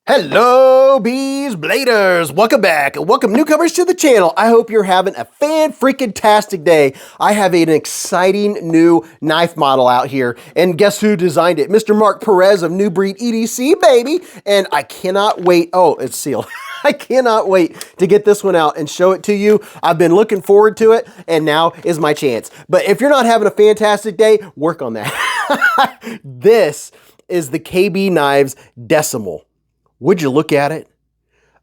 Hello, Beez Bladers! Welcome back and welcome newcomers to the channel. I hope you're having a fan-freaking-tastic day. I have an exciting new knife model out here, and guess who designed it? Mr. Mark Perez of New Breed EDC, baby! And I cannot wait. Oh, it's sealed. I cannot wait to get this one out and show it to you. I've been looking forward to it, and now is my chance. But if you're not having a fantastic day, work on that. This is the KB Knives Decimal. Would you look at it?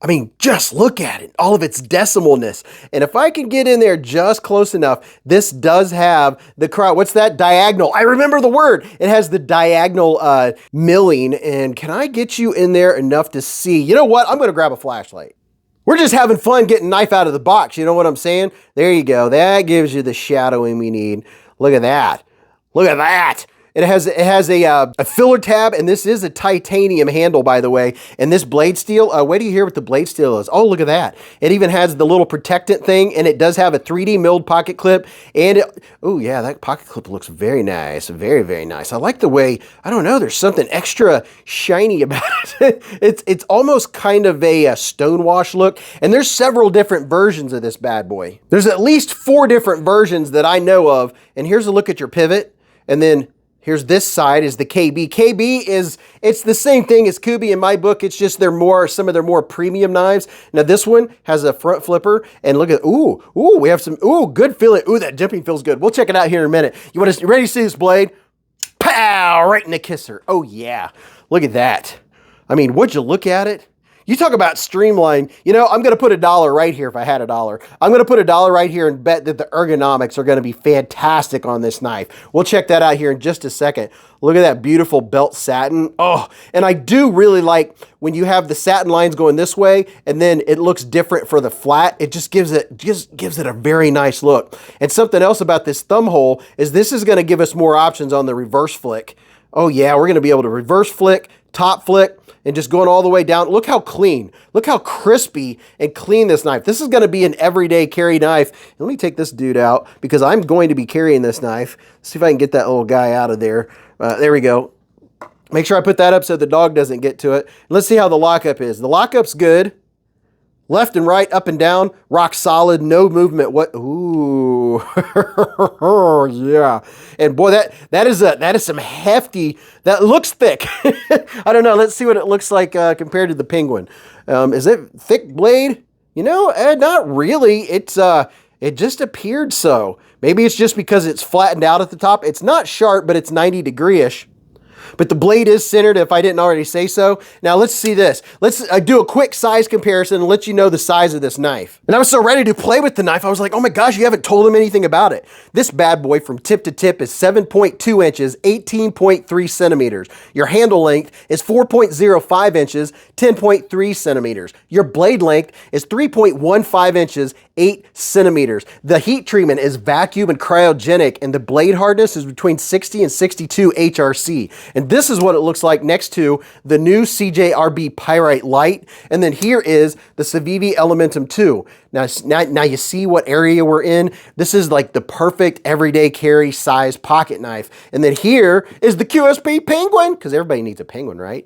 I mean, just look at it, all of its decimalness. And if I can get in there just close enough, this does have the, what's that? Diagonal. I remember the word. It has the diagonal milling. And can I get you in there enough to see? You know what? I'm going to grab a flashlight. We're just having fun getting knife out of the box. You know what I'm saying? There you go. That gives you the shadowing we need. Look at that. Look at that. It has a filler tab, and this is a titanium handle, by the way. And this blade steel, wait till you hear what the blade steel is. Oh, look at that. It even has the little protectant thing, and it does have a 3D milled pocket clip. And, oh yeah, that pocket clip looks very nice. Very, very nice. I like the way, I don't know, there's something extra shiny about it. It's almost kind of a stonewash look. And there's several different versions of this bad boy. There's at least 4 different versions that I know of. And here's a look at your pivot. And then here's this side is the KB. KB it's the same thing as Kubi in my book. It's just some of their more premium knives. Now this one has a front flipper, and look at, we have some, good feeling. Ooh, that dipping feels good. We'll check it out here in a minute. You ready to see this blade? Pow, right in the kisser. Oh yeah, look at that. I mean, would you look at it? You talk about streamline. You know, I'm going to put $1 right here if I had $1. I'm going to put $1 right here and bet that the ergonomics are going to be fantastic on this knife. We'll check that out here in just a second. Look at that beautiful belt satin. Oh, and I do really like when you have the satin lines going this way and then it looks different for the flat. It just gives it a very nice look. And something else about this thumb hole is this is going to give us more options on the reverse flick. Oh yeah, we're going to be able to reverse flick, top flick, and just going all the way down. Look how clean, look how crispy and clean this knife. This is going to be an everyday carry knife. Let me take this dude out because I'm going to be carrying this knife. Let's see if I can get that little guy out of there. There we go. Make sure I put that up so the dog doesn't get to it. Let's see how the lockup is. The lockup's good. Left and right, up and down, rock solid, no movement. What? Ooh, yeah. And boy, that is some hefty. That looks thick. I don't know. Let's see what it looks like compared to the Penguin. Is it thick blade? You know, not really. It just appeared so. Maybe it's just because it's flattened out at the top. It's not sharp, but it's 90 degree-ish. But the blade is centered, if I didn't already say so. Now let's see this. Let's do a quick size comparison and let you know the size of this knife. And I was so ready to play with the knife, I was like, oh my gosh, you haven't told him anything about it. This bad boy from tip to tip is 7.2 inches, 18.3 centimeters. Your handle length is 4.05 inches, 10.3 centimeters. Your blade length is 3.15 inches, 8 centimeters. The heat treatment is vacuum and cryogenic, and the blade hardness is between 60 and 62 HRC. And this is what it looks like next to the new CJRB Pyrite Light. And then here is the Civivi Elementum 2. Now you see what area we're in. This is like the perfect everyday carry size pocket knife. And then here is the QSP Penguin, because everybody needs a Penguin, right?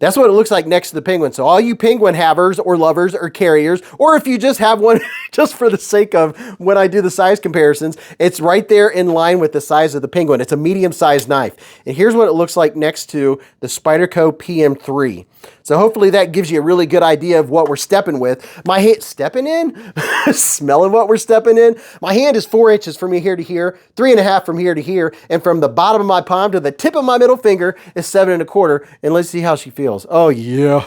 That's what it looks like next to the Penguin. So all you Penguin havers or lovers or carriers, or if you just have one just for the sake of when I do the size comparisons, it's right there in line with the size of the Penguin. It's a medium-sized knife. And here's what it looks like next to the Spyderco PM3. So hopefully that gives you a really good idea of what we're stepping with. My hand, stepping in? Smelling what we're stepping in? My hand is 4 inches from here to here, 3.5 from here to here, and from the bottom of my palm to the tip of my middle finger is 7.25. And let's see how she feels. Oh yeah,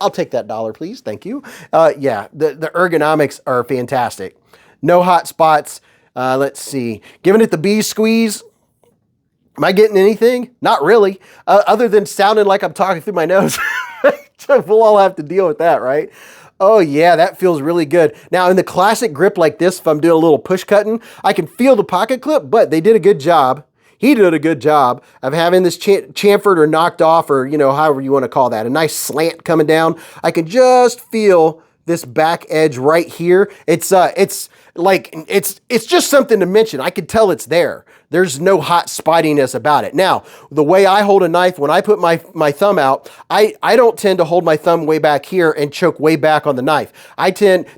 I'll take that $1, please. Thank you. Yeah, the ergonomics are fantastic. No hot spots. Let's see. Giving it the Beez squeeze. Am I getting anything? Not really, other than sounding like I'm talking through my nose. We'll all have to deal with that, right? Oh yeah, that feels really good. Now in the classic grip like this, if I'm doing a little push cutting, I can feel the pocket clip, but they did a good job. He did a good job of having this chamfered or knocked off, or, you know, however you want to call that, a nice slant coming down. I can just feel this back edge right here. It's just something to mention. I can tell it's there. There's no hot spottiness about it. Now, the way I hold a knife, when I put my thumb out, I don't tend to hold my thumb way back here and choke way back on the knife.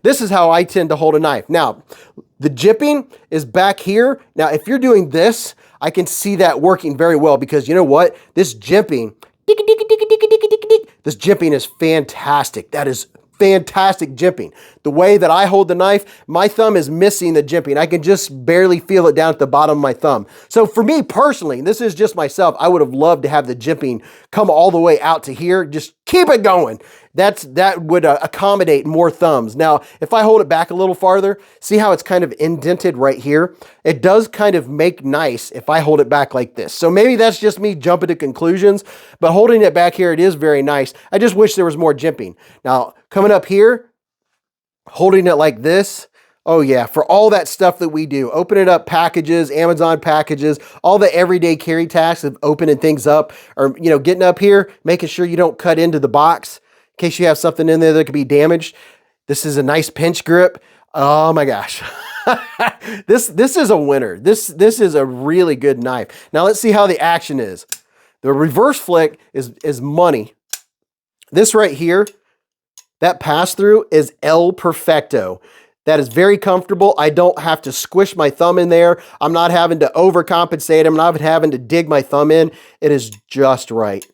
This is how I tend to hold a knife. Now, the jipping is back here. Now, if you're doing this, I can see that working very well because you know what? This jipping, this jipping is fantastic. That is fantastic jipping. The way that I hold the knife, my thumb is missing the jipping. I can just barely feel it down at the bottom of my thumb. So for me personally, this is just myself, I would have loved to have the jipping come all the way out to here. Just keep it going. That would accommodate more thumbs. Now, if I hold it back a little farther, see how it's kind of indented right here? It does kind of make nice if I hold it back like this. So maybe that's just me jumping to conclusions, but holding it back here, it is very nice. I just wish there was more jipping. Now, coming up here, holding it like this, oh yeah, for all that stuff that we do, opening up packages, Amazon packages, all the everyday carry tasks of opening things up, or getting up here, making sure you don't cut into the box in case you have something in there that could be damaged. This is a nice pinch grip. Oh my gosh. This is a winner. This is a really good knife. Now let's see how the action is. The reverse flick is money. This right here, that pass through is El Perfecto. That is very comfortable. I don't have to squish my thumb in there. I'm not having to overcompensate. I'm not having to dig my thumb in. It is just right.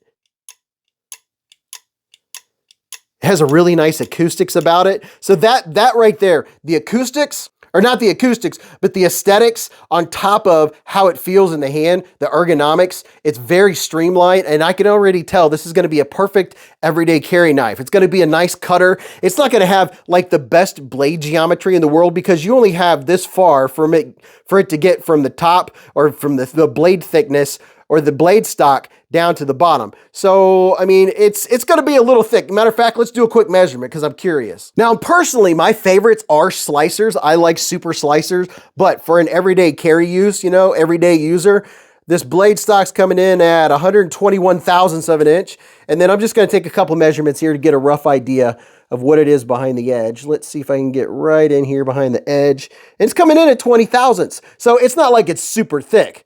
It has a really nice acoustics about it. So that right there, the acoustics, or not the acoustics, but the aesthetics on top of how it feels in the hand, the ergonomics, it's very streamlined, and I can already tell this is gonna be a perfect everyday carry knife. It's gonna be a nice cutter. It's not gonna have like the best blade geometry in the world because you only have this far for it to get from the top or from the blade thickness or the blade stock down to the bottom. So, I mean, it's going to be a little thick. Matter of fact, let's do a quick measurement because I'm curious. Now, personally, my favorites are slicers. I like super slicers, but for an everyday carry use, everyday user, this blade stock's coming in at 121 thousandths of an inch. And then I'm just going to take a couple measurements here to get a rough idea of what it is behind the edge. Let's see if I can get right in here behind the edge. And it's coming in at 20 thousandths. So it's not like it's super thick.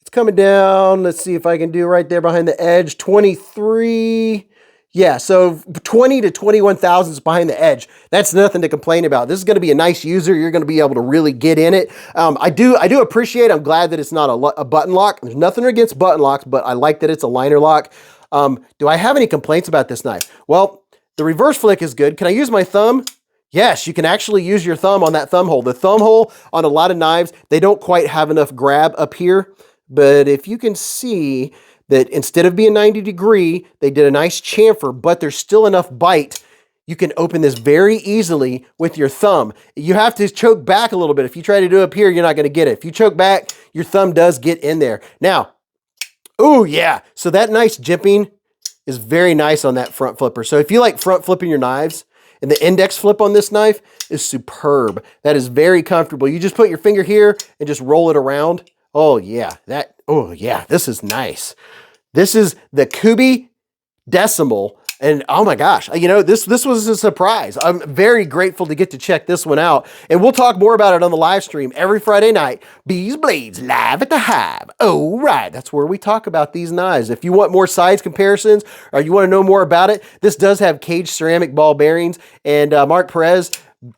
It's coming down. Let's see if I can do right there behind the edge. 23. Yeah, so 20 to 21 thousandths behind the edge. That's nothing to complain about. This is going to be a nice user. You're going to be able to really get in it. I do appreciate, I'm glad that it's not a button lock. There's nothing against button locks, but I like that it's a liner lock. Do I have any complaints about this knife? Well, the reverse flick is good. Can I use my thumb? Yes, you can actually use your thumb on that thumb hole. The thumb hole on a lot of knives, they don't quite have enough grab up here. But if you can see that instead of being 90 degree, they did a nice chamfer, but there's still enough bite. You can open this very easily with your thumb. You have to choke back a little bit. If you try to do it up here, you're not going to get it. If you choke back, your thumb does get in there. Now, oh yeah, so that nice jipping is very nice on that front flipper. So if you like front flipping your knives, and the index flip on this knife is superb. That is very comfortable. You just put your finger here and just roll it around. Oh yeah, this is nice. This is the Kubi Decimal, and oh my gosh, this was a surprise. I'm very grateful to get to check this one out, and we'll talk more about it on the live stream every Friday night. Beez Blades live at the Hive. Oh right, that's where we talk about these knives. If you want more size comparisons or you want to know more about it, this does have caged ceramic ball bearings, and Mark Perez,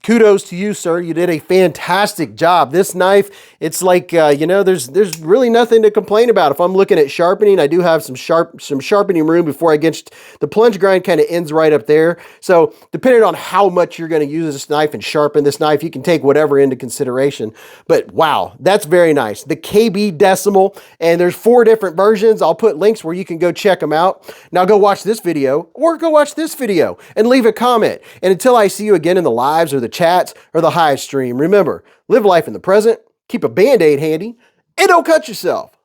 kudos to you, sir. You did a fantastic job. This knife, it's like, there's really nothing to complain about. If I'm looking at sharpening, I do have some sharpening room before I get the plunge grind kind of ends right up there. So depending on how much you're going to use this knife and sharpen this knife, you can take whatever into consideration. But wow, that's very nice. The KB Decimal, and there's 4 different versions. I'll put links where you can go check them out. Now go watch this video or go watch this video and leave a comment. And until I see you again in the lives or the chats or the Hive stream, remember, live life in the present, keep a Band-Aid handy, and don't cut yourself.